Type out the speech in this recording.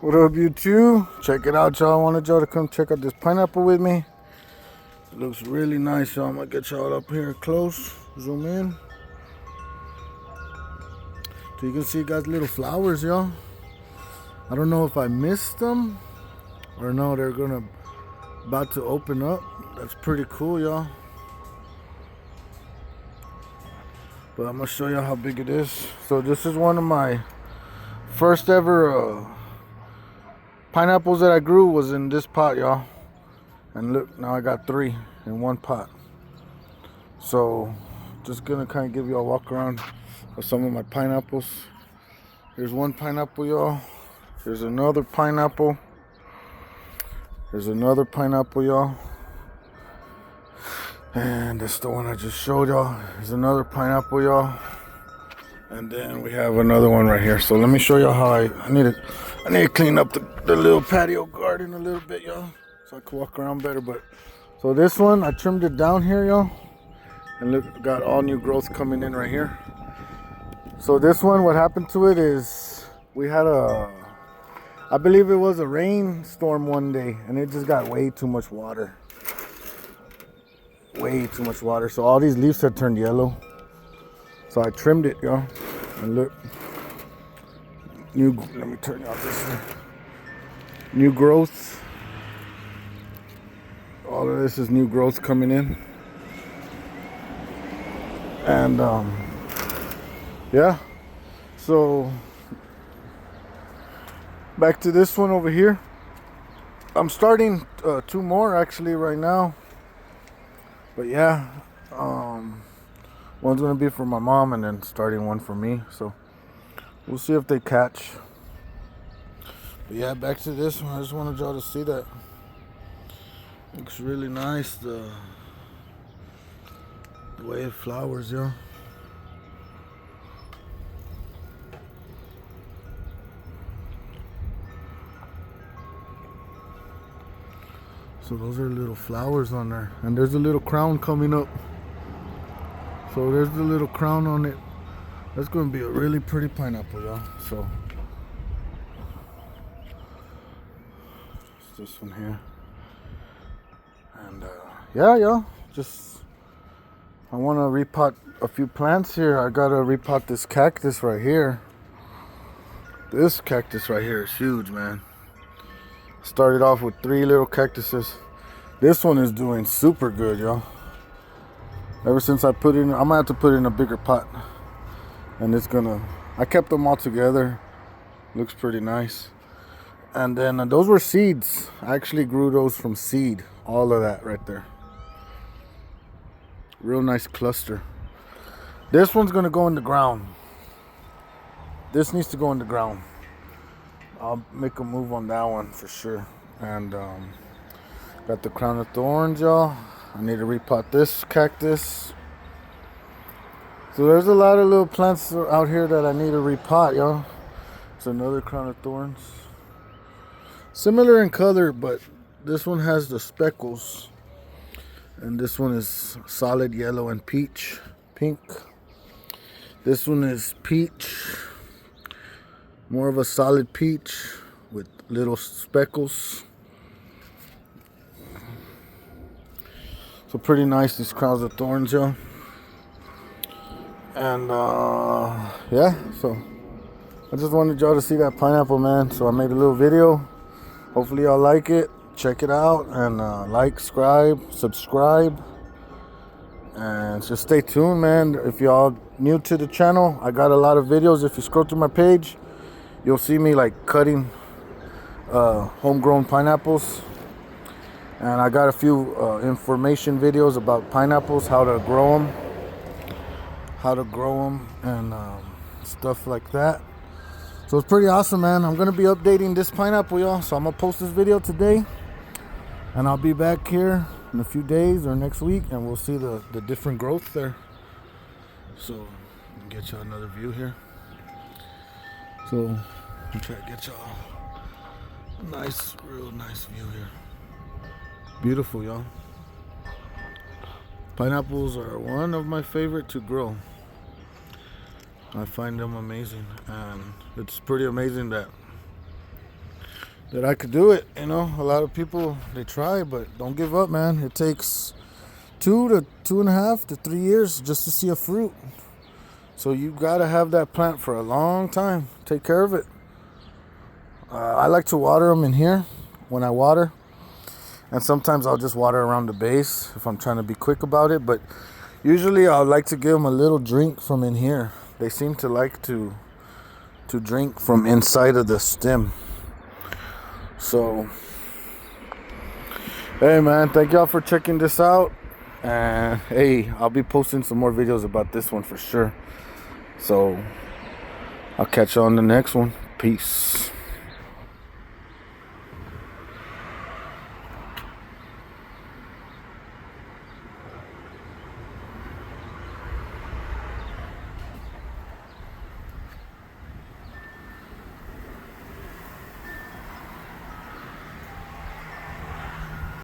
What up, YouTube? Check it out, y'all. I wanted y'all to come check out this pineapple with me. It looks really nice, y'all. I'm gonna get y'all up here close. Zoom in. So you can see it got little flowers, y'all. I don't know if I missed them or no, they're about to open up. That's pretty cool, y'all. But I'm gonna show y'all how big it is. So this is one of my first ever pineapples that I grew was in this pot, y'all. And look, now I got 3 in one pot. So just gonna kind of give you a walk around of some of my pineapples. Here's one pineapple, y'all. Here's another pineapple. Here's another pineapple, y'all. And that's the one I just showed y'all. There's another pineapple, y'all. And then we have another one right here. So let me show y'all how I need to clean up the little patio garden a little bit, y'all, so I can walk around better. But so this one I trimmed it down here, y'all, and look, got all new growth coming in right here. So this one, what happened to it is we had I believe it was a rainstorm one day, and it just got way too much water. Way too much water. So all these leaves had turned yellow. So I trimmed it, y'all. And look. Let me turn off this thing. New growth. All of this is new growth coming in. And yeah. So back to this one over here. I'm starting 2 more actually right now. But yeah, one's gonna be for my mom and then starting one for me. So we'll see if they catch. But yeah, back to this one. I just wanted y'all to see that. Looks really nice. The way it flowers, y'all. So those are little flowers on there. And there's a little crown coming up. So there's the little crown on it. That's going to be a really pretty pineapple, y'all. So it's this one here. And yeah, y'all. Just I want to repot a few plants here. I got to repot this cactus right here. This cactus right here is huge, man. Started off with 3 little cactuses. This one is doing super good, y'all. Ever since I put it in, I'm gonna have to put it in a bigger pot. And I kept them all together. Looks pretty nice. And then those were seeds. I actually grew those from seed. All of that right there. Real nice cluster. This one's gonna go in the ground. This needs to go in the ground. I'll make a move on that one for sure. And got the crown of thorns, y'all. I need to repot this cactus. So there's a lot of little plants out here that I need to repot, y'all. It's another crown of thorns. Similar in color, but this one has the speckles. And this one is solid yellow and pink. This one is peach. More of a solid peach with little speckles. So pretty nice, these crowns of thorns, y'all. And yeah, so I just wanted y'all to see that pineapple, man. So I made a little video. Hopefully y'all like it. Check it out and like, subscribe. And just stay tuned, man. If y'all new to the channel, I got a lot of videos. If you scroll through my page, you'll see me like cutting homegrown pineapples. And I got a few information videos about pineapples, how to grow them, and stuff like that. So it's pretty awesome, man. I'm gonna be updating this pineapple, y'all. So I'm gonna post this video today, and I'll be back here in a few days or next week, and we'll see the different growth there. So I'll get y'all another view here. So I'll try to get y'all a nice, real nice view here. Beautiful, y'all. Pineapples are one of my favorite to grow. I find them amazing, and it's pretty amazing that that I could do it. You know, a lot of people, they try, but don't give up, man. It takes 2 to 2.5 to 3 years just to see a fruit. So you gotta have that plant for a long time. Take care of it. I like to water them in here when I water, and sometimes I'll just water around the base if I'm trying to be quick about it. But usually I like to give them a little drink from in here. They seem to like to drink from inside of the stem. So, hey man, thank y'all for checking this out. And hey, I'll be posting some more videos about this one for sure. So, I'll catch you on the next one. Peace.